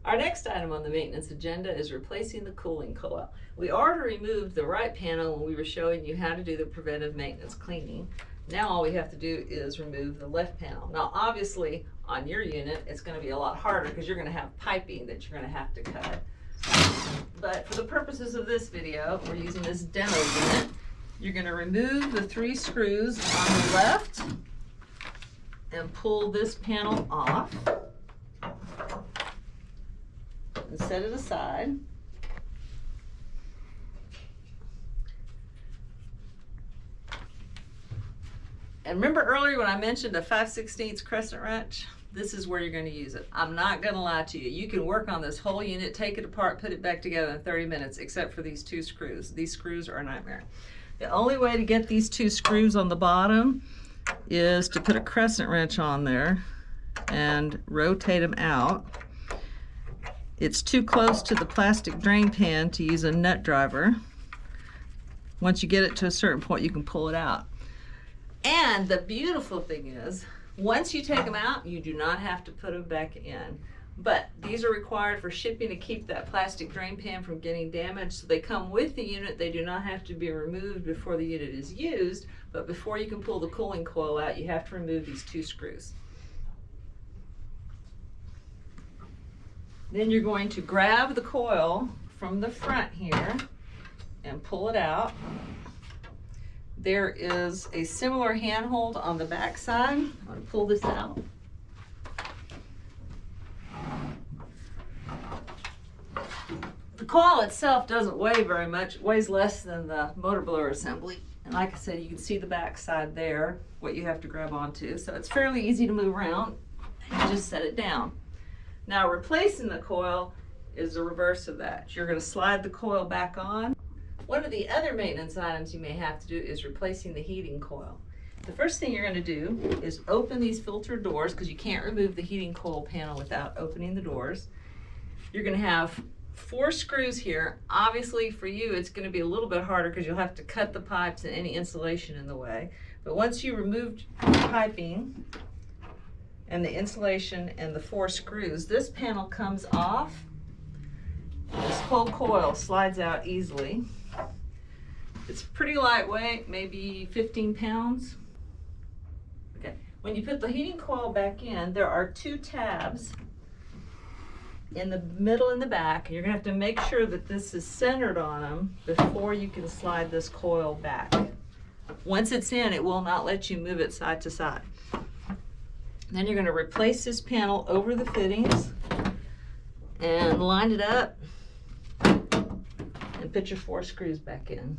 Our next item on the maintenance agenda is replacing the cooling coil. We already removed the right panel when we were showing you how to do the preventive maintenance cleaning. Now all we have to do is remove the left panel. Now obviously on your unit it's going to be a lot harder because you're going to have piping that you're going to have to cut. But for the purposes of this video, we're using this demo unit. You're going to remove the 3 screws on the left and pull this panel off and set it aside. And remember earlier when I mentioned a 5/16 crescent wrench? This is where you're going to use it. I'm not going to lie to you. You can work on this whole unit, take it apart, put it back together in 30 minutes, except for these 2 screws. These screws are a nightmare. The only way to get these 2 screws on the bottom is to put a crescent wrench on there and rotate them out. It's too close to the plastic drain pan to use a nut driver. Once you get it to a certain point, you can pull it out. And the beautiful thing is, once you take them out, you do not have to put them back in. But these are required for shipping to keep that plastic drain pan from getting damaged. So they come with the unit. They do not have to be removed before the unit is used. But before you can pull the cooling coil out, you have to remove these 2 screws. Then you're going to grab the coil from the front here and pull it out. There is a similar handhold on the back side. I'm going to pull this out. The coil itself doesn't weigh very much. It weighs less than the motor blower assembly. And like I said, you can see the back side there, what you have to grab onto. So it's fairly easy to move around. You just set it down. Now replacing the coil is the reverse of that. You're going to slide the coil back on. One of the other maintenance items you may have to do is replacing the heating coil. The first thing you're going to do is open these filter doors, because you can't remove the heating coil panel without opening the doors. You're going to have 4 screws here. Obviously for you it's going to be a little bit harder because you'll have to cut the pipes and any insulation in the way. But once you removed the piping and the insulation and the 4 screws, this panel comes off. This whole coil slides out easily. It's pretty lightweight, maybe 15 pounds. Okay, when you put the heating coil back in, there are 2 tabs in the middle and the back. You're gonna have to make sure that this is centered on them before you can slide this coil back. Once it's in, it will not let you move it side to side. Then you're gonna replace this panel over the fittings and line it up and put your 4 screws back in.